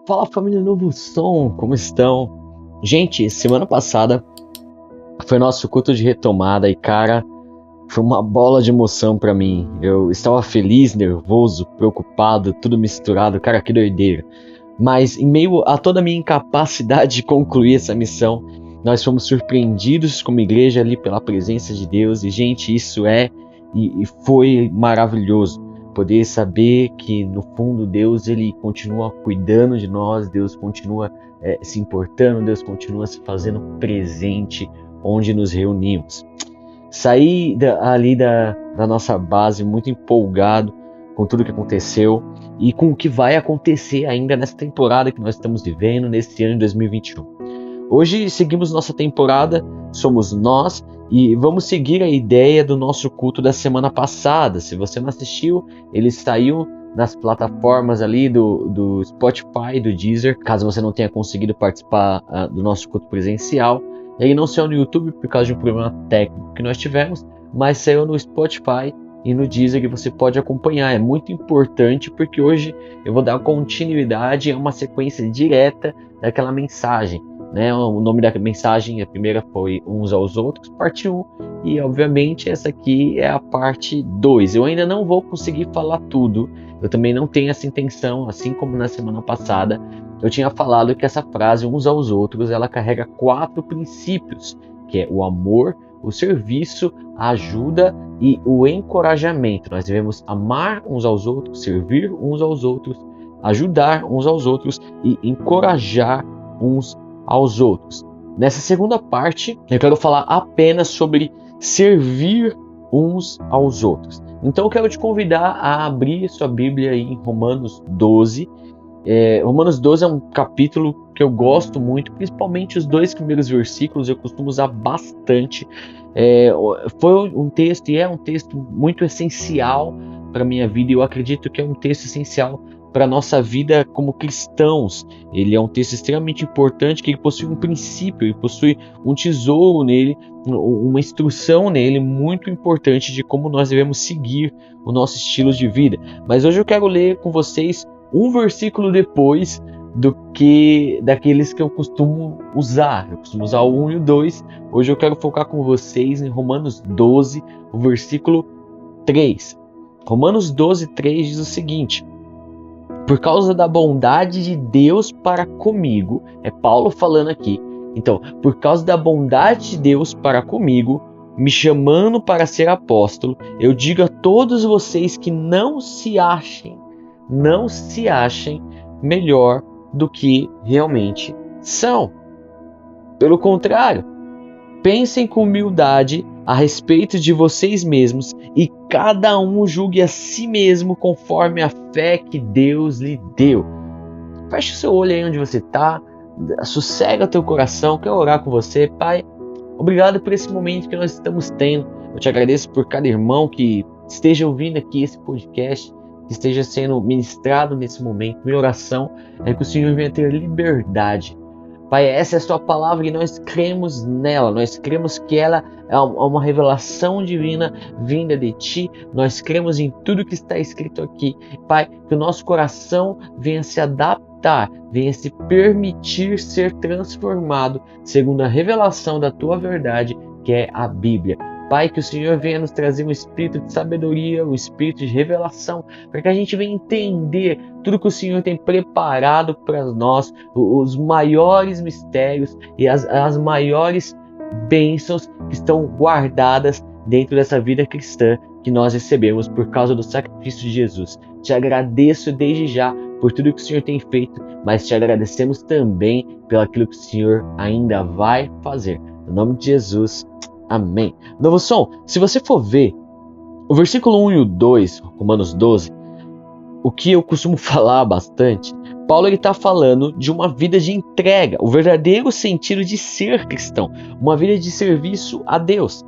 Fala família Novo Som, como estão? Gente, semana passada foi nosso culto de retomada e cara, foi uma bola de emoção pra mim. Eu estava feliz, nervoso, preocupado, tudo misturado, cara, que doideira. Mas em meio a toda a minha incapacidade de concluir essa missão, nós fomos surpreendidos como igreja ali pela presença de Deus e gente, isso e foi maravilhoso. Poder saber que no fundo Deus ele continua cuidando de nós, Deus continua se importando, Deus continua se fazendo presente onde nos reunimos. Saí ali da nossa base muito empolgado com tudo que aconteceu e com o que vai acontecer ainda nessa temporada que nós estamos vivendo, nesse ano de 2021. Hoje seguimos nossa temporada, somos nós, e vamos seguir a ideia do nosso culto da semana passada. Se você não assistiu, ele saiu nas plataformas ali do Spotify, do Deezer, caso você não tenha conseguido participar do nosso culto presencial. Ele não saiu no YouTube por causa de um problema técnico que nós tivemos, mas saiu no Spotify e no Deezer e você pode acompanhar. É muito importante porque hoje eu vou dar continuidade a uma sequência direta daquela mensagem. O nome da mensagem, a primeira foi Uns aos Outros, parte 1, e obviamente essa aqui é a parte 2. Eu ainda não vou conseguir falar tudo, eu também não tenho essa intenção, assim como na semana passada, eu tinha falado que essa frase, Uns aos Outros, ela carrega 4 princípios, que é o amor, o serviço, a ajuda e o encorajamento. Nós devemos amar uns aos outros, servir uns aos outros, ajudar uns aos outros e encorajar uns aos outros. Nessa segunda parte, eu quero falar apenas sobre servir uns aos outros. Então eu quero te convidar a abrir sua Bíblia aí em Romanos 12. Romanos 12 é um capítulo que eu gosto muito, principalmente os 2 primeiros versículos, eu costumo usar bastante. Foi um texto e é um texto muito essencial para a minha vida, e eu acredito que é um texto essencial para a nossa vida como cristãos. Ele é um texto extremamente importante, que ele possui um princípio, ele possui um tesouro nele, uma instrução nele muito importante de como nós devemos seguir o nosso estilo de vida. Mas hoje eu quero ler com vocês um versículo depois daqueles que eu costumo usar. Eu costumo usar o 1 e o 2. Hoje eu quero focar com vocês em Romanos 12, o versículo 3. Romanos 12, 3 diz o seguinte: por causa da bondade de Deus para comigo, é Paulo falando aqui, então, por causa da bondade de Deus para comigo, me chamando para ser apóstolo, eu digo a todos vocês que não se achem melhor do que realmente são. Pelo contrário, pensem com humildade a respeito de vocês mesmos e cada um julgue a si mesmo conforme a fé que Deus lhe deu. Feche o seu olho aí onde você está, sossega teu coração, quero orar com você. Pai, obrigado por esse momento que nós estamos tendo. Eu te agradeço por cada irmão que esteja ouvindo aqui esse podcast, que esteja sendo ministrado nesse momento. Minha oração é que o Senhor venha ter liberdade. Pai, essa é a sua palavra e nós cremos nela, nós cremos que ela é uma revelação divina vinda de Ti, nós cremos em tudo que está escrito aqui. Pai, que o nosso coração venha se adaptar, venha se permitir ser transformado segundo a revelação da Tua verdade, que é a Bíblia. Pai, que o Senhor venha nos trazer um espírito de sabedoria, um espírito de revelação, para que a gente venha entender tudo que o Senhor tem preparado para nós, os maiores mistérios e as maiores bênçãos que estão guardadas dentro dessa vida cristã que nós recebemos por causa do sacrifício de Jesus. Te agradeço desde já por tudo que o Senhor tem feito, mas te agradecemos também pelo aquilo que o Senhor ainda vai fazer. No nome de Jesus. Amém. Novo som, se você for ver o versículo 1 e o 2, Romanos 12, o que eu costumo falar bastante, Paulo está falando de uma vida de entrega, o verdadeiro sentido de ser cristão, uma vida de serviço a Deus.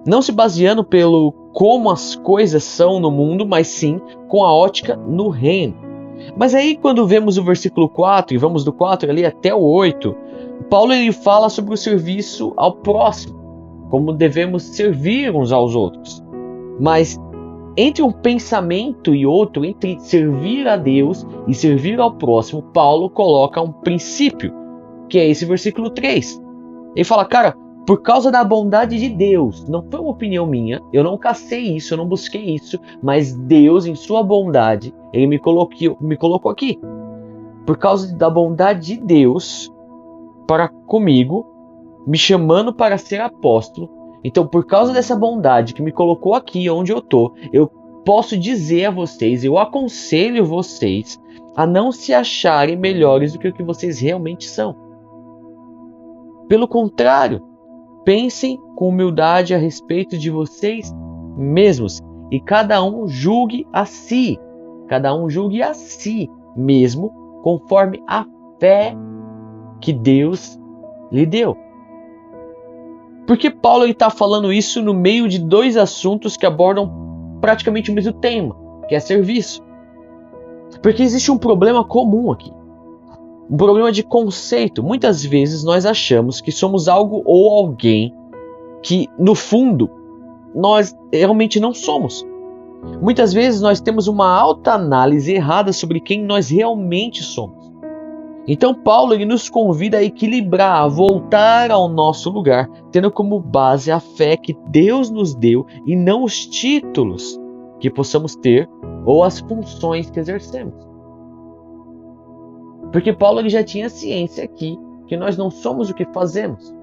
Não se baseando pelo como as coisas são no mundo, mas sim com a ótica no reino. Mas aí quando vemos o versículo 4, e vamos do 4 ali até o 8, Paulo ele fala sobre o serviço ao próximo, como devemos servir uns aos outros. Mas entre um pensamento e outro, entre servir a Deus e servir ao próximo, Paulo coloca um princípio, que é esse versículo 3. Ele fala, cara, por causa da bondade de Deus, não foi uma opinião minha, eu não cacei isso, eu não busquei isso, mas Deus, em sua bondade, Ele me colocou aqui. Por causa da bondade de Deus para comigo, me chamando para ser apóstolo. Então, por causa dessa bondade que me colocou aqui onde eu tô, eu posso dizer a vocês, eu aconselho vocês a não se acharem melhores do que o que vocês realmente são. Pelo contrário, pensem com humildade a respeito de vocês mesmos e cada um julgue a si mesmo conforme a fé que Deus lhe deu. Por que Paulo está falando isso no meio de dois assuntos que abordam praticamente o mesmo tema, que é serviço? Porque existe um problema comum aqui. Um problema de conceito. Muitas vezes nós achamos que somos algo ou alguém que, no fundo, nós realmente não somos. Muitas vezes nós temos uma alta análise errada sobre quem nós realmente somos. Então Paulo ele nos convida a equilibrar, a voltar ao nosso lugar, tendo como base a fé que Deus nos deu e não os títulos que possamos ter ou as funções que exercemos. Porque Paulo ele já tinha ciência aqui que nós não somos o que fazemos.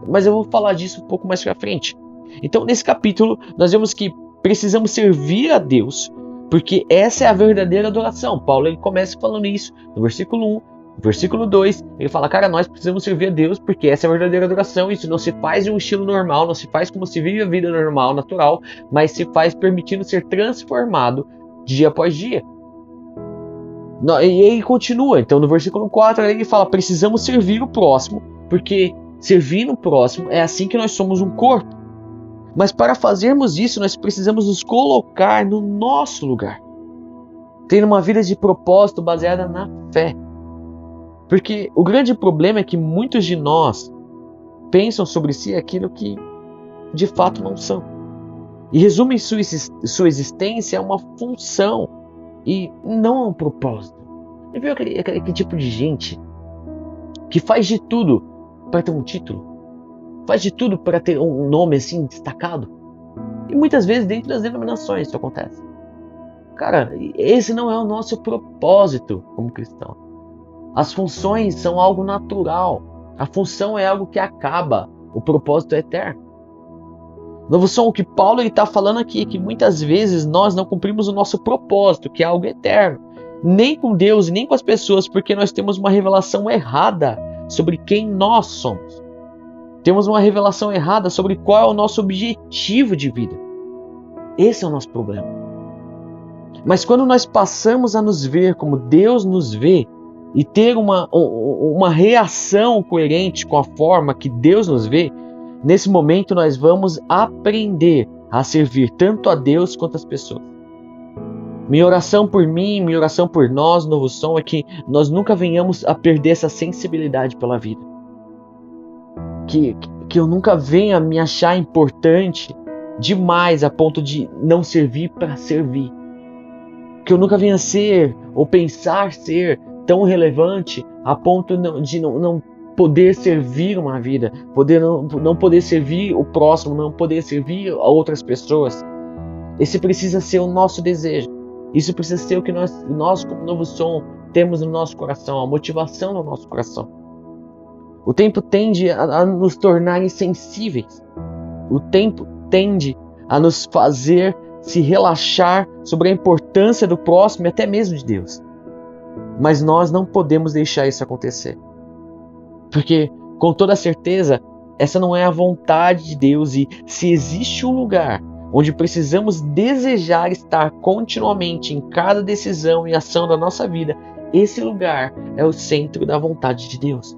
Mas eu vou falar disso um pouco mais pra frente. Então nesse capítulo nós vemos que precisamos servir a Deus, porque essa é a verdadeira adoração. Paulo ele começa falando isso no versículo 1, no versículo 2, ele fala, cara, nós precisamos servir a Deus porque essa é a verdadeira adoração. Isso não se faz em um estilo normal, não se faz como se vive a vida normal, natural, mas se faz permitindo ser transformado dia após dia. E ele continua, então no versículo 4 ele fala, precisamos servir o próximo, porque servir o próximo é assim que nós somos um corpo. Mas para fazermos isso, nós precisamos nos colocar no nosso lugar, tendo uma vida de propósito baseada na fé. Porque o grande problema é que muitos de nós pensam sobre si aquilo que de fato não são. E resumem sua existência a uma função e não a um propósito. Você viu aquele tipo de gente que faz de tudo para ter um título? Faz de tudo para ter um nome assim destacado? E muitas vezes dentro das denominações isso acontece. Cara, esse não é o nosso propósito como cristão. As funções são algo natural. A função é algo que acaba. O propósito é eterno. Novo som, o que Paulo está falando aqui é que muitas vezes nós não cumprimos o nosso propósito, que é algo eterno. Nem com Deus e nem com as pessoas, porque nós temos uma revelação errada sobre quem nós somos. Temos uma revelação errada sobre qual é o nosso objetivo de vida. Esse é o nosso problema. Mas quando nós passamos a nos ver como Deus nos vê, e ter uma reação coerente com a forma que Deus nos vê, nesse momento nós vamos aprender a servir tanto a Deus quanto as pessoas. Minha oração por mim, minha oração por nós, Novo Som, é que nós nunca venhamos a perder essa sensibilidade pela vida. Que eu nunca venha me achar importante demais a ponto de não servir para servir. Que eu nunca venha ser ou pensar ser tão relevante a ponto de não poder servir uma vida, não poder servir o próximo, não poder servir a outras pessoas. Esse precisa ser o nosso desejo. Isso precisa ser o que nós como Novo Som temos no nosso coração, a motivação no nosso coração. O tempo tende a nos tornar insensíveis. O tempo tende a nos fazer se relaxar sobre a importância do próximo e até mesmo de Deus. Mas nós não podemos deixar isso acontecer. Porque, com toda certeza, essa não é a vontade de Deus. E se existe um lugar onde precisamos desejar estar continuamente em cada decisão e ação da nossa vida, esse lugar é o centro da vontade de Deus.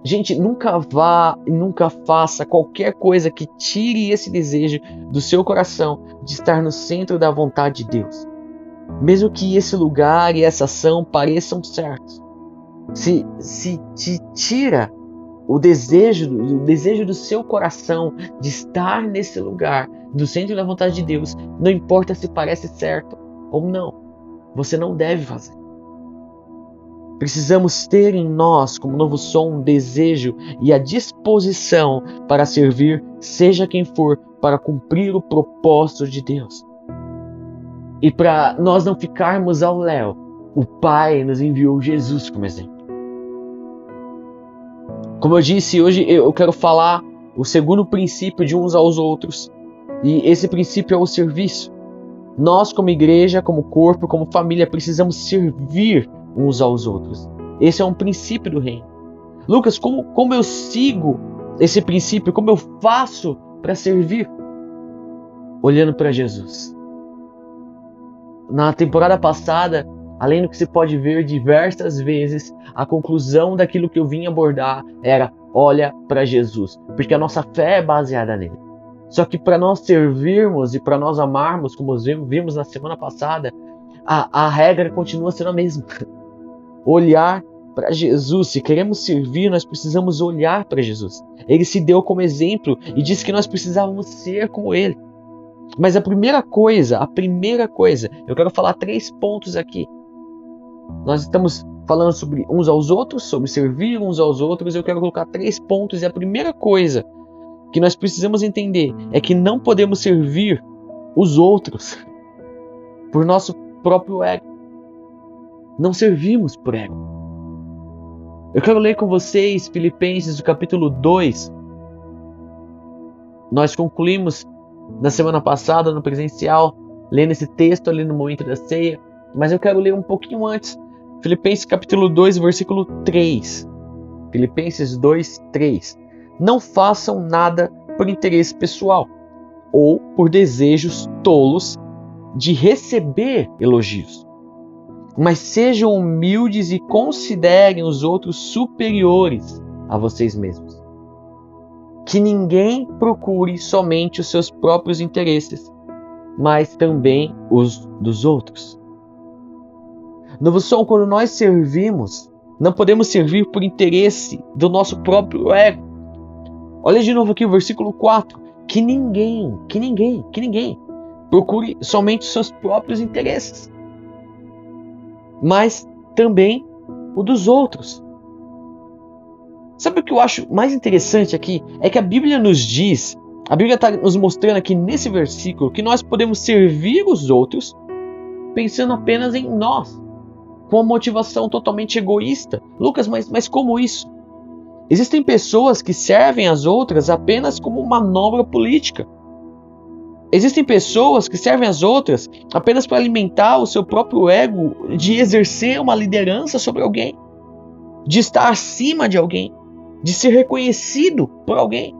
Gente, nunca vá e nunca faça qualquer coisa que tire esse desejo do seu coração de estar no centro da vontade de Deus. Mesmo que esse lugar e essa ação pareçam certos. Se te tira o desejo do seu coração de estar nesse lugar, do centro da vontade de Deus, não importa se parece certo ou não, você não deve fazer. Precisamos ter em nós, como novo som, um desejo e a disposição para servir, seja quem for, para cumprir o propósito de Deus. E para nós não ficarmos ao léu, o Pai nos enviou Jesus como exemplo. Como eu disse, hoje eu quero falar o segundo princípio de uns aos outros. E esse princípio é o serviço. Nós, como igreja, como corpo, como família, precisamos servir uns aos outros. Esse é um princípio do reino. Lucas, como eu sigo esse princípio? Como eu faço para servir? Olhando para Jesus. Na temporada passada, além do que se pode ver diversas vezes, a conclusão daquilo que eu vim abordar era: olha para Jesus, porque a nossa fé é baseada nele. Só que para nós servirmos e para nós amarmos, como vimos na semana passada, a regra continua sendo a mesma. Olhar para Jesus. Se queremos servir, nós precisamos olhar para Jesus. Ele se deu como exemplo e disse que nós precisávamos ser como ele. Mas a primeira coisa, eu quero falar 3 pontos aqui. Nós estamos falando sobre uns aos outros, sobre servir uns aos outros. Eu quero colocar 3 pontos e a primeira coisa que nós precisamos entender é que não podemos servir os outros por nosso próprio ego. Não servimos por ego. Eu quero ler com vocês Filipenses, o capítulo 2. Nós concluímos na semana passada, no presencial, lendo esse texto ali no momento da ceia. Mas eu quero ler um pouquinho antes. Filipenses capítulo 2, versículo 3. Filipenses 2, 3. Não façam nada por interesse pessoal ou por desejos tolos de receber elogios. Mas sejam humildes e considerem os outros superiores a vocês mesmos. Que ninguém procure somente os seus próprios interesses, mas também os dos outros. Novo som, quando nós servimos, não podemos servir por interesse do nosso próprio ego. Olha de novo aqui o versículo 4. Que ninguém procure somente os seus próprios interesses, mas também o dos outros. Sabe o que eu acho mais interessante aqui? É que a Bíblia nos diz, a Bíblia está nos mostrando aqui nesse versículo que nós podemos servir os outros pensando apenas em nós, com uma motivação totalmente egoísta. Lucas, mas como isso? Existem pessoas que servem as outras apenas como manobra política. Existem pessoas que servem as outras apenas para alimentar o seu próprio ego de exercer uma liderança sobre alguém, de estar acima de alguém, de ser reconhecido por alguém.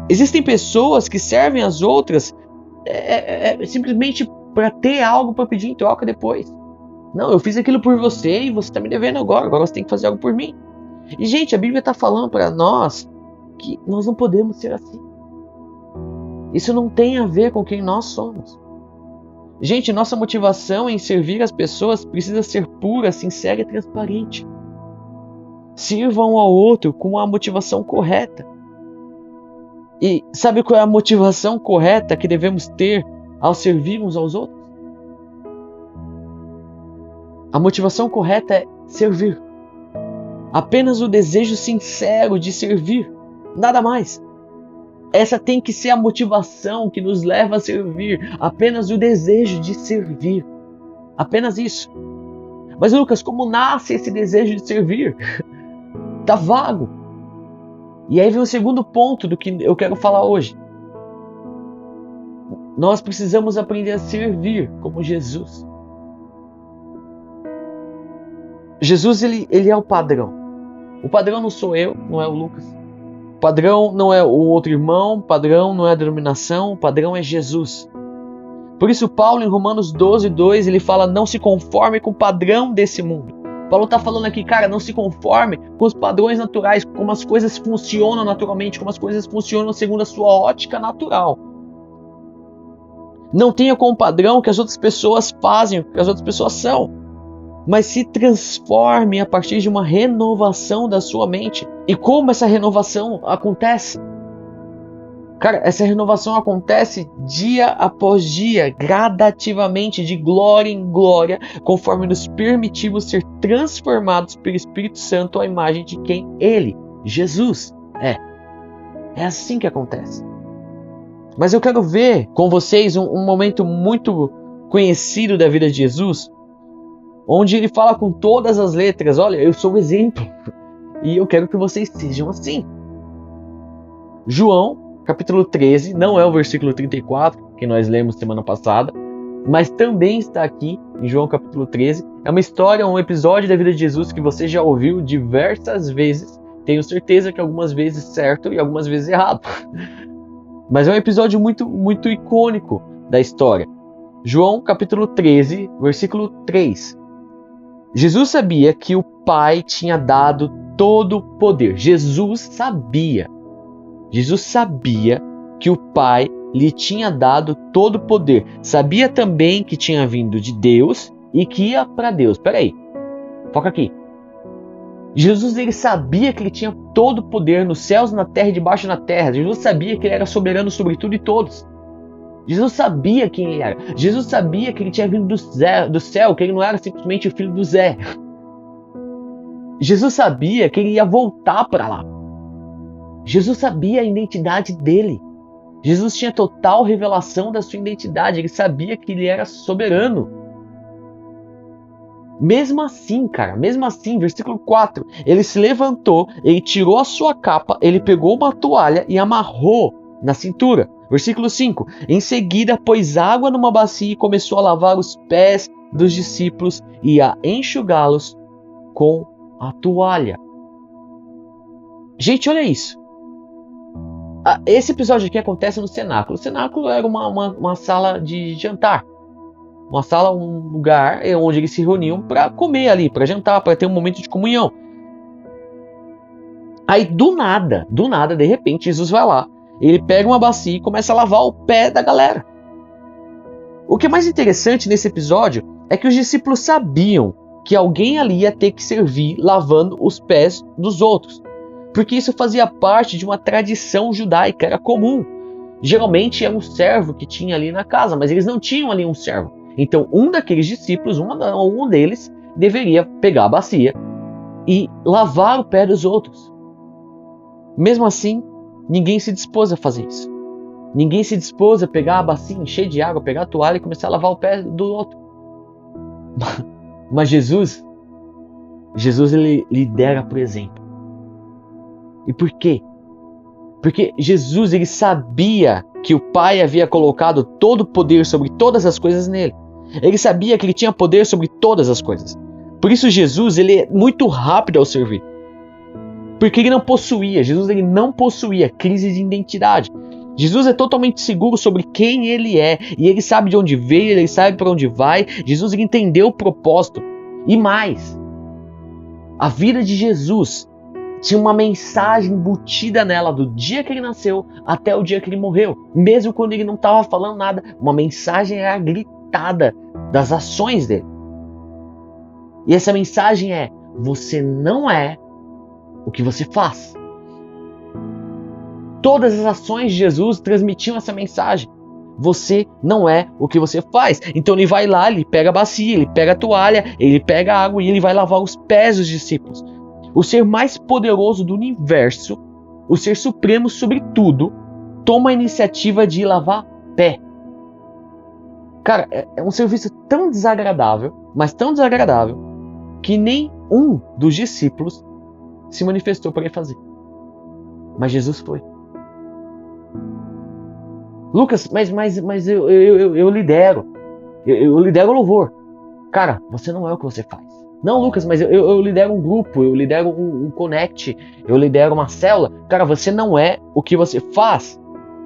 Existem pessoas que servem as outras simplesmente para ter algo para pedir em troca depois. Não, eu fiz aquilo por você e você está me devendo agora você tem que fazer algo por mim. E gente, a Bíblia está falando para nós que nós não podemos ser assim. Isso não tem a ver com quem nós somos. Gente, nossa motivação em servir as pessoas precisa ser pura, sincera e transparente. Sirvam um ao outro com a motivação correta. E sabe qual é a motivação correta que devemos ter ao servir uns aos outros? A motivação correta é servir. Apenas o desejo sincero de servir, nada mais. Essa tem que ser a motivação que nos leva a servir. Apenas o desejo de servir. Apenas isso. Mas Lucas, como nasce esse desejo de servir? Tá vago. E aí vem o segundo ponto do que eu quero falar hoje. Nós precisamos aprender a servir como Jesus. Jesus, ele é o padrão. O padrão não sou eu, não é o Lucas. O padrão não é o outro irmão, o padrão não é a denominação, o padrão é Jesus. Por isso Paulo, em Romanos 12, 2, ele fala: não se conforme com o padrão desse mundo. Paulo está falando aqui, cara, não se conforme com os padrões naturais, como as coisas funcionam naturalmente, como as coisas funcionam segundo a sua ótica natural. Não tenha como padrão que as outras pessoas fazem, que as outras pessoas são. mas se transforme a partir de uma renovação da sua mente. E como essa renovação acontece? Cara, essa renovação acontece dia após dia, gradativamente, de glória em glória, conforme nos permitimos ser transformados pelo Espírito Santo à imagem de quem Ele, Jesus, é. É assim que acontece. Mas eu quero ver com vocês um momento muito conhecido da vida de Jesus, onde ele fala com todas as letras: olha, eu sou o exemplo e eu quero que vocês sejam assim. João, capítulo 13, não é o versículo 34, que nós lemos semana passada, mas também está aqui em João capítulo 13. É uma história, um episódio da vida de Jesus que você já ouviu diversas vezes. Tenho certeza que algumas vezes certo e algumas vezes errado. Mas é um episódio muito, muito icônico da história. João capítulo 13, versículo 3. Jesus sabia que o Pai tinha dado todo o poder. Jesus sabia que o Pai lhe tinha dado todo o poder. Sabia também que tinha vindo de Deus e que ia para Deus. Peraí, foca aqui. Jesus, ele sabia que ele tinha todo o poder nos céus, na terra e debaixo da terra. Jesus sabia que ele era soberano sobre tudo e todos. Jesus sabia quem ele era. Jesus sabia que ele tinha vindo do céu, que ele não era simplesmente o filho do Zé. Jesus sabia que ele ia voltar para lá. Jesus sabia a identidade dele. Jesus tinha total revelação da sua identidade. Ele sabia que ele era soberano. Mesmo assim, versículo 4, ele se levantou, ele tirou a sua capa, ele pegou uma toalha e amarrou na cintura. Versículo 5, em seguida pôs água numa bacia e começou a lavar os pés dos discípulos e a enxugá-los com a toalha. Gente, olha isso. Esse episódio aqui acontece no cenáculo. O cenáculo era uma sala de jantar. Uma sala, um lugar onde eles se reuniam para comer ali, para jantar, para ter um momento de comunhão. Aí do nada, de repente, Jesus vai lá. Ele pega uma bacia e começa a lavar o pé da galera. O que é mais interessante nesse episódio é que os discípulos sabiam que alguém ali ia ter que servir lavando os pés dos outros. Porque isso fazia parte de uma tradição judaica, era comum. Geralmente era um servo que tinha ali na casa, mas eles não tinham ali um servo. Então um daqueles discípulos, um deles, deveria pegar a bacia e lavar o pé dos outros. Mesmo assim, ninguém se dispôs a fazer isso. Ninguém se dispôs a pegar a bacia, encher de água, pegar a toalha e começar a lavar o pé do outro. Mas Jesus ele lidera por exemplo. E por quê? Porque Jesus, ele sabia que o Pai havia colocado todo o poder sobre todas as coisas nele. Ele sabia que ele tinha poder sobre todas as coisas. Por isso Jesus, ele é muito rápido ao servir. Porque Jesus ele não possuía crise de identidade. Jesus é totalmente seguro sobre quem ele é. E ele sabe de onde veio, ele sabe para onde vai. Jesus ele entendeu o propósito. E mais, a vida de Jesus tinha uma mensagem embutida nela do dia que ele nasceu até o dia que ele morreu. Mesmo quando ele não estava falando nada, uma mensagem era gritada das ações dele. E essa mensagem é: você não é o que você faz. Todas as ações de Jesus transmitiam essa mensagem. Você não é o que você faz. Então ele vai lá, ele pega a bacia, ele pega a toalha, ele pega a água e ele vai lavar os pés dos discípulos. O ser mais poderoso do universo, o ser supremo sobre tudo, toma a iniciativa de ir lavar pé. Cara, é um serviço tão desagradável, mas tão desagradável, que nem um dos discípulos se manifestou para ele fazer. Mas Jesus foi. Lucas, mas eu lidero. Eu lidero o louvor. Cara, você não é o que você faz. Não, Lucas, mas eu lidero um grupo, eu lidero um connect, eu lidero uma célula. Cara, você não é o que você faz.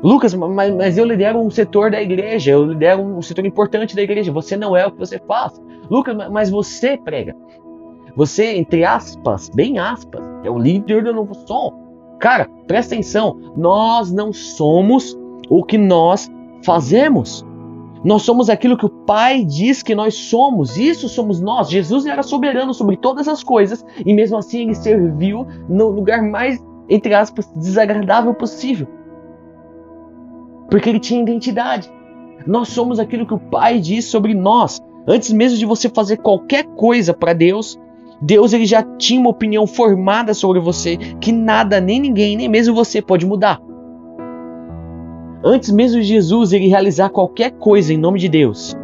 Lucas, mas eu lidero um setor da igreja, eu lidero um setor importante da igreja. Você não é o que você faz. Lucas, mas você prega. Você, entre aspas, bem aspas, é o líder do Novo Som. Cara, presta atenção, nós não somos o que nós fazemos. Nós somos aquilo que o Pai diz que nós somos. Isso somos nós. Jesus era soberano sobre todas as coisas e mesmo assim ele serviu no lugar mais, entre aspas, desagradável possível. Porque ele tinha identidade. Nós somos aquilo que o Pai diz sobre nós. Antes mesmo de você fazer qualquer coisa para Deus, Deus ele já tinha uma opinião formada sobre você que nada, nem ninguém, nem mesmo você pode mudar. Antes mesmo de Jesus ele realizar qualquer coisa em nome de Deus,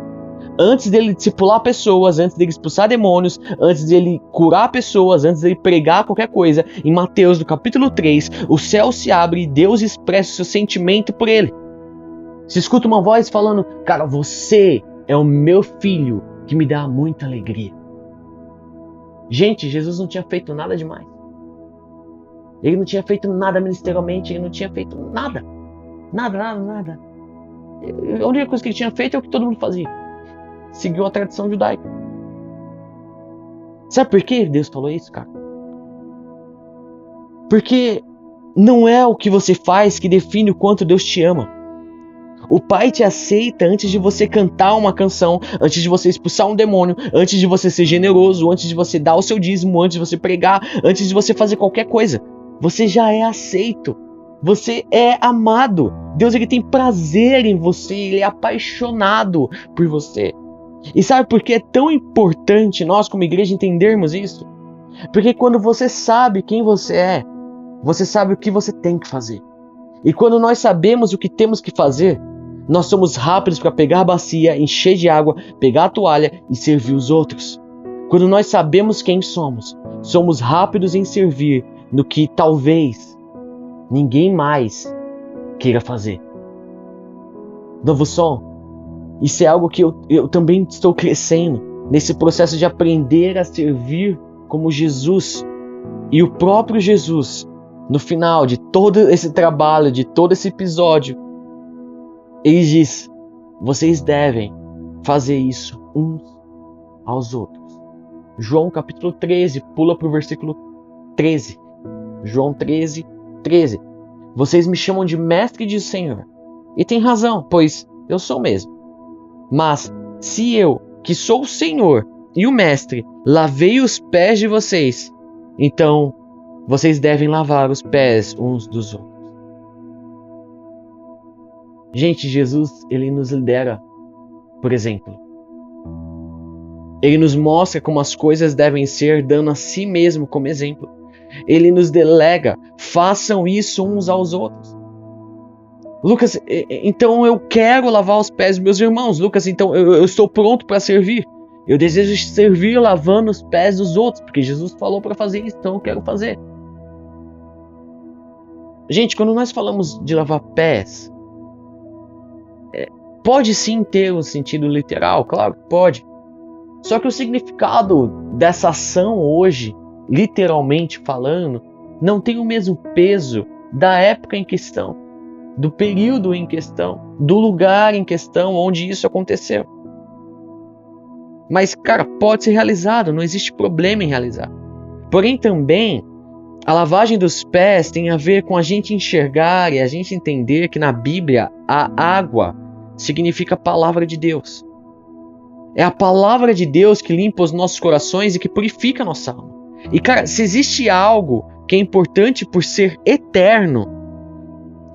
antes dele discipular pessoas, antes dele expulsar demônios, antes dele curar pessoas, antes dele pregar qualquer coisa, em Mateus, no capítulo 3, o céu se abre e Deus expressa o seu sentimento por ele. Se escuta uma voz falando, cara, você é o meu filho que me dá muita alegria. Gente, Jesus não tinha feito nada demais. Ele não tinha feito nada ministerialmente, ele não tinha feito nada. Nada. A única coisa que ele tinha feito é o que todo mundo fazia. Seguiu a tradição judaica. Sabe por que Deus falou isso, cara? Porque não é o que você faz que define o quanto Deus te ama. O Pai te aceita antes de você cantar uma canção, antes de você expulsar um demônio, antes de você ser generoso, antes de você dar o seu dízimo, antes de você pregar, antes de você fazer qualquer coisa. Você já é aceito. Você é amado. Deus ele tem prazer em você, ele é apaixonado por você. E sabe por que é tão importante nós como igreja entendermos isso? Porque quando você sabe quem você é, você sabe o que você tem que fazer. E quando nós sabemos o que temos que fazer, nós somos rápidos para pegar a bacia, encher de água, pegar a toalha e servir os outros. Quando nós sabemos quem somos, somos rápidos em servir no que talvez ninguém mais queira fazer. Novo som. Isso é algo que eu também estou crescendo nesse processo de aprender a servir como Jesus. E o próprio Jesus, no final de todo esse trabalho, de todo esse episódio, ele diz, vocês devem fazer isso uns aos outros. João capítulo 13, pula para o versículo 13. João 13, 13. Vocês me chamam de mestre e de Senhor. E tem razão, pois eu sou mesmo. Mas se eu, que sou o Senhor e o mestre, lavei os pés de vocês, então vocês devem lavar os pés uns dos outros. Gente, Jesus, ele nos lidera, por exemplo. Ele nos mostra como as coisas devem ser, dando a si mesmo como exemplo. Ele nos delega, façam isso uns aos outros. Lucas, então eu quero lavar os pés dos meus irmãos. Lucas, então eu estou pronto para servir. Eu desejo servir lavando os pés dos outros, porque Jesus falou para fazer isso, então eu quero fazer. Gente, quando nós falamos de lavar pés, pode sim ter um sentido literal, claro que pode. Só que o significado dessa ação hoje, literalmente falando, não tem o mesmo peso da época em questão, do período em questão, do lugar em questão onde isso aconteceu. Mas, cara, pode ser realizado, não existe problema em realizar. Porém, também, a lavagem dos pés tem a ver com a gente enxergar e a gente entender que na Bíblia a água significa a palavra de Deus. É a palavra de Deus que limpa os nossos corações e que purifica a nossa alma. E, cara, se existe algo que é importante por ser eterno,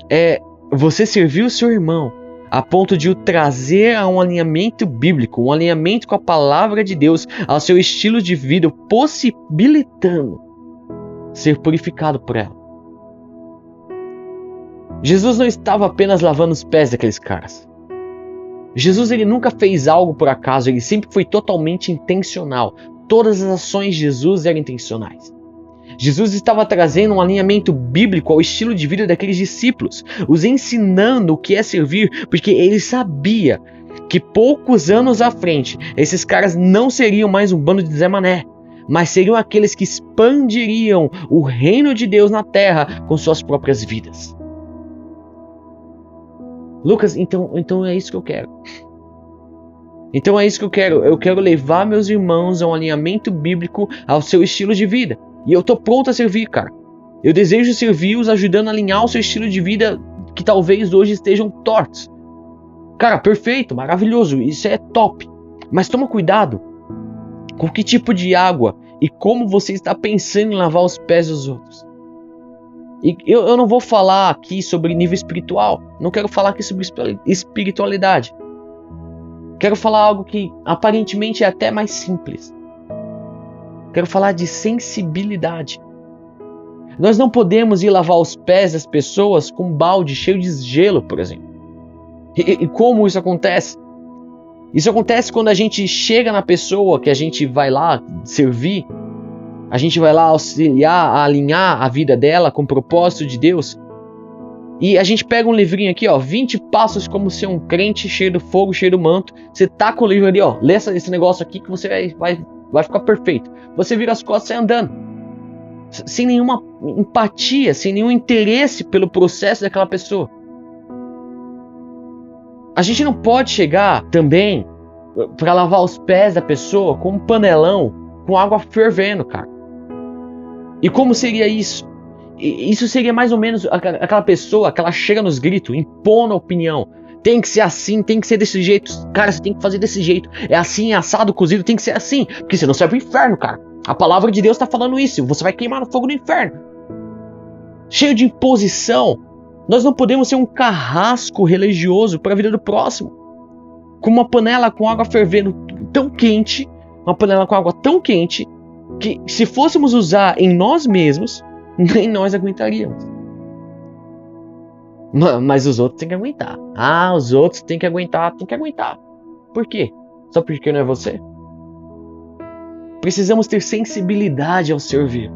é você servir o seu irmão a ponto de o trazer a um alinhamento bíblico, um alinhamento com a palavra de Deus, ao seu estilo de vida, possibilitando ser purificado por ela. Jesus não estava apenas lavando os pés daqueles caras. Jesus ele nunca fez algo por acaso, ele sempre foi totalmente intencional. Todas as ações de Jesus eram intencionais. Jesus estava trazendo um alinhamento bíblico ao estilo de vida daqueles discípulos, os ensinando o que é servir, porque ele sabia que poucos anos à frente, esses caras não seriam mais um bando de Zé Mané, mas seriam aqueles que expandiriam o reino de Deus na terra com suas próprias vidas. Lucas, então é isso que eu quero. Então é isso que eu quero. Eu quero levar meus irmãos a um alinhamento bíblico ao seu estilo de vida. E eu tô pronto a servir, cara. Eu desejo servir-os ajudando a alinhar o seu estilo de vida que talvez hoje estejam tortos. Cara, perfeito, maravilhoso, isso é top. Mas toma cuidado com que tipo de água e como você está pensando em lavar os pés dos outros. E eu não vou falar aqui sobre nível espiritual, não quero falar aqui sobre espiritualidade. Quero falar algo que aparentemente é até mais simples. Quero falar de sensibilidade. Nós não podemos ir lavar os pés das pessoas com um balde cheio de gelo, por exemplo. E como isso acontece? Isso acontece quando a gente chega na pessoa que a gente vai lá servir, a gente vai lá auxiliar, alinhar a vida dela com o propósito de Deus. E a gente pega um livrinho aqui, ó, 20 passos como ser um crente cheio do fogo, cheio do manto. Você taca o livro ali, ó, lê esse negócio aqui que você vai ficar perfeito. Você vira as costas e sai andando. Sem nenhuma empatia, sem nenhum interesse pelo processo daquela pessoa. A gente não pode chegar também para lavar os pés da pessoa com um panelão com água fervendo, cara. E como seria isso? Isso seria mais ou menos aquela pessoa que ela chega nos gritos, impondo a opinião. Tem que ser assim, tem que ser desse jeito. Cara, você tem que fazer desse jeito. É assim, assado, cozido, tem que ser assim. Porque senão você vai pro inferno, cara. A palavra de Deus está falando isso. Você vai queimar no fogo do inferno. Cheio de imposição. Nós não podemos ser um carrasco religioso para a vida do próximo. Com uma panela com água fervendo tão quente, uma panela com água tão quente, que se fôssemos usar em nós mesmos, nem nós aguentaríamos. Mas os outros têm que aguentar. Ah, os outros têm que aguentar, Por quê? Só porque não é você? Precisamos ter sensibilidade ao servir.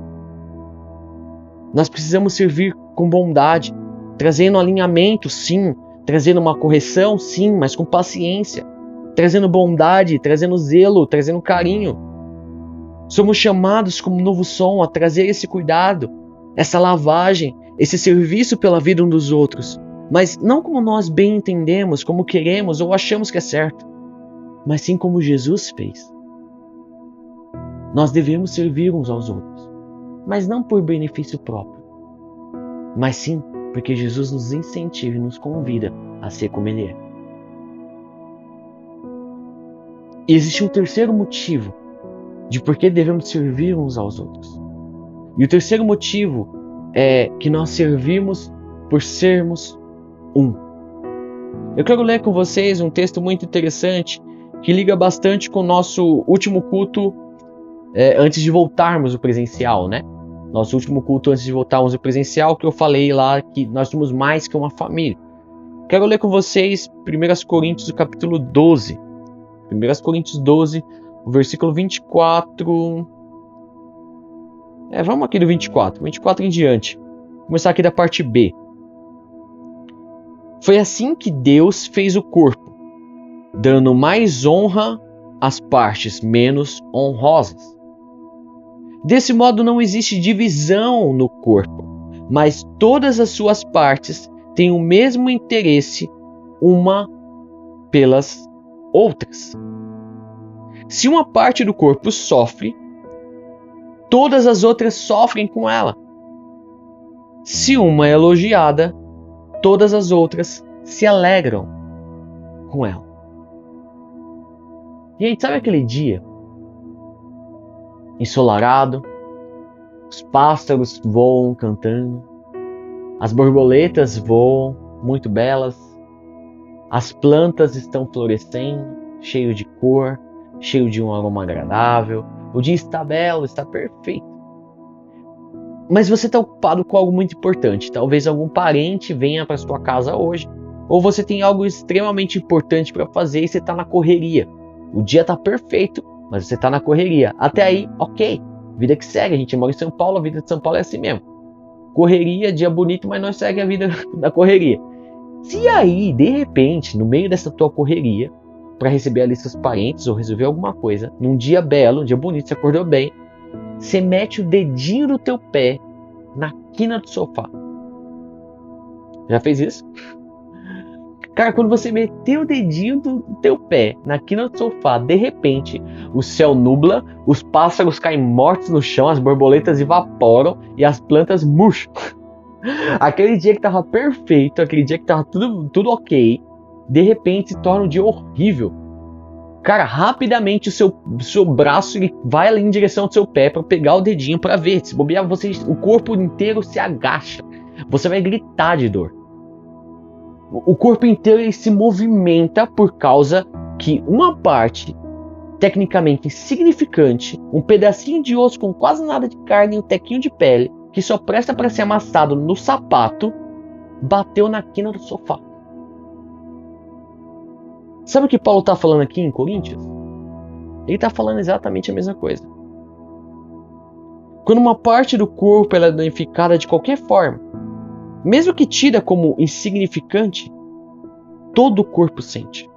Nós precisamos servir com bondade, trazendo alinhamento, sim, trazendo uma correção, sim, mas com paciência, trazendo bondade, trazendo zelo, trazendo carinho. Somos chamados como novo som a trazer esse cuidado, essa lavagem, esse serviço pela vida um dos outros, mas não como nós bem entendemos, como queremos ou achamos que é certo, mas sim como Jesus fez. Nós devemos servir uns aos outros, mas não por benefício próprio, mas sim porque Jesus nos incentiva e nos convida a ser como Ele é. E existe um terceiro motivo de por que devemos servir uns aos outros. E o terceiro motivo é que nós servimos por sermos um. Eu quero ler com vocês um texto muito interessante que liga bastante com o nosso último culto antes de voltarmos ao presencial, né? Nosso último culto antes de voltarmos ao presencial, que eu falei lá que nós somos mais que uma família. Quero ler com vocês 1 Coríntios, capítulo 12. 1 Coríntios 12, o versículo 24. Vamos aqui do 24 em diante. Vou começar aqui da parte B. Foi assim que Deus fez o corpo, dando mais honra às partes menos honrosas. Desse modo não existe divisão no corpo, mas todas as suas partes têm o mesmo interesse uma pelas outras. Se uma parte do corpo sofre, todas as outras sofrem com ela. Se uma é elogiada, todas as outras se alegram com ela. Gente, sabe aquele dia ensolarado, os pássaros voam cantando, as borboletas voam muito belas, as plantas estão florescendo, cheio de cor, cheio de um aroma agradável, o dia está belo, está perfeito. Mas você está ocupado com algo muito importante. Talvez algum parente venha para sua casa hoje, ou você tem algo extremamente importante para fazer e você está na correria. O dia está perfeito, mas você está na correria. Até aí, ok. Vida que segue. A gente mora em São Paulo, a vida de São Paulo é assim mesmo. Correria, dia bonito, mas nós segue a vida da correria. Se aí, de repente, no meio dessa tua correria, para receber ali seus parentes ou resolver alguma coisa, num dia belo, um dia bonito, você acordou bem, você mete o dedinho do teu pé na quina do sofá. Já fez isso? Cara, quando você meter o dedinho do teu pé na quina do sofá, de repente, o céu nubla, os pássaros caem mortos no chão, as borboletas evaporam e as plantas murcham. Aquele dia que tava perfeito, aquele dia que tava tudo ok, de repente se torna um dia horrível. Cara, rapidamente o seu braço ele vai ali em direção ao seu pé para pegar o dedinho para ver. Se bobear, o corpo inteiro se agacha. Você vai gritar de dor. O corpo inteiro ele se movimenta por causa que uma parte tecnicamente insignificante, um pedacinho de osso com quase nada de carne e um tequinho de pele, que só presta para ser amassado no sapato, bateu na quina do sofá. Sabe o que Paulo está falando aqui em Coríntios? Ele está falando exatamente a mesma coisa. Quando uma parte do corpo ela é danificada de qualquer forma, mesmo que tida como insignificante, todo o corpo sente.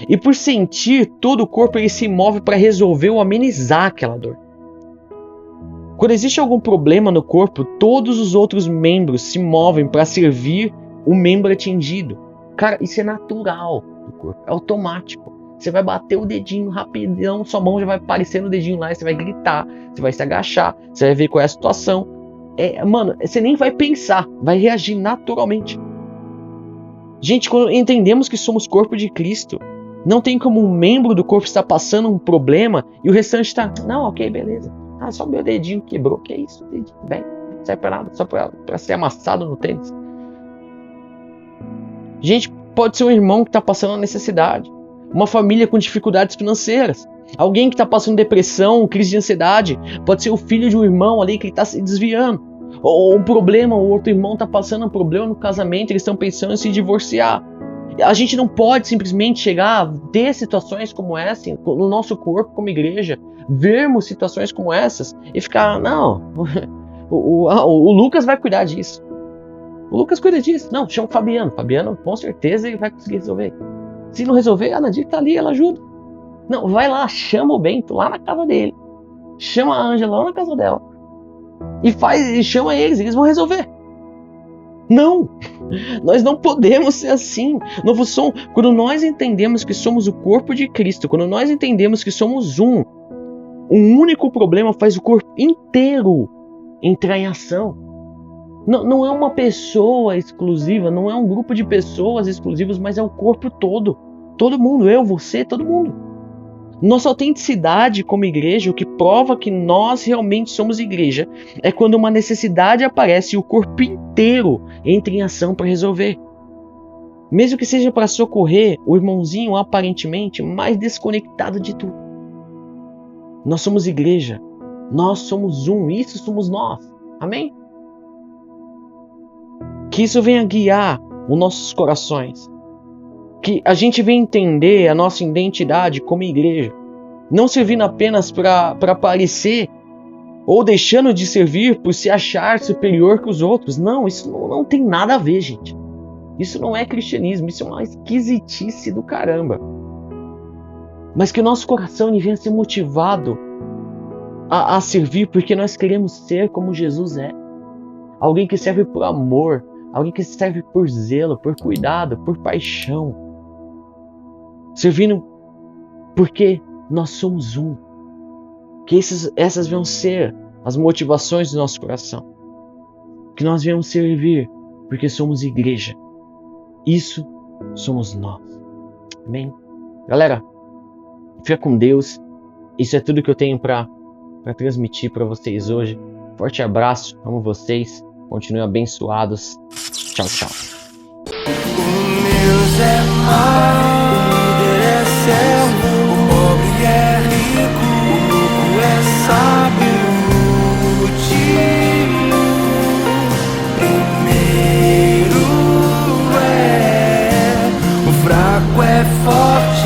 E por sentir, todo o corpo ele se move para resolver ou amenizar aquela dor. Quando existe algum problema no corpo, todos os outros membros se movem para servir o membro atingido. Cara, isso é natural do corpo, é automático. Você vai bater o dedinho rapidão, sua mão já vai aparecer no dedinho lá, e você vai gritar, você vai se agachar, você vai ver qual é a situação. Mano, você nem vai pensar, vai reagir naturalmente. Gente, quando entendemos que somos corpo de Cristo, não tem como um membro do corpo estar passando um problema e o restante está, não, ok, beleza. Ah, só meu dedinho quebrou, que é isso? Dedinho, bem, não serve pra nada, só pra ser amassado no tênis. Gente, pode ser um irmão que está passando uma necessidade, uma família com dificuldades financeiras, alguém que está passando depressão, crise de ansiedade, pode ser o filho de um irmão ali que está se desviando, ou um problema, o outro irmão está passando um problema no casamento, eles estão pensando em se divorciar. A gente não pode simplesmente chegar, ter situações como essa no nosso corpo como igreja, vermos situações como essas e ficar, não, o Lucas vai cuidar disso. O Lucas cuida disso. Não, chama o Fabiano. Fabiano, com certeza, ele vai conseguir resolver. Se não resolver, a Nadir tá ali, ela ajuda. Não, vai lá, chama o Bento lá na casa dele. Chama a Ângela lá na casa dela. E chama eles vão resolver. Não, nós não podemos ser assim. Novo som, quando nós entendemos que somos o corpo de Cristo, quando nós entendemos que somos um único problema faz o corpo inteiro entrar em ação. Não é uma pessoa exclusiva, não é um grupo de pessoas exclusivas, mas é o corpo todo. Todo mundo, eu, você, todo mundo. Nossa autenticidade como igreja, o que prova que nós realmente somos igreja, é quando uma necessidade aparece e o corpo inteiro entra em ação para resolver. Mesmo que seja para socorrer o irmãozinho aparentemente mais desconectado de tudo. Nós somos igreja, nós somos um, isso somos nós. Amém? Que isso venha guiar os nossos corações. Que a gente venha entender a nossa identidade como igreja. Não servindo apenas para aparecer ou deixando de servir por se achar superior que os outros. Não, isso não tem nada a ver, gente. Isso não é cristianismo, isso é uma esquisitice do caramba. Mas que o nosso coração venha ser motivado a servir porque nós queremos ser como Jesus é. Alguém que serve por amor, alguém que serve por zelo, por cuidado, por paixão. Servindo porque nós somos um. Que essas vão ser as motivações do nosso coração. Que nós venhamos servir porque somos igreja. Isso somos nós. Amém? Galera, fica com Deus. Isso é tudo que eu tenho para transmitir para vocês hoje. Forte abraço, amo vocês. Continuem abençoados. Tchau, tchau.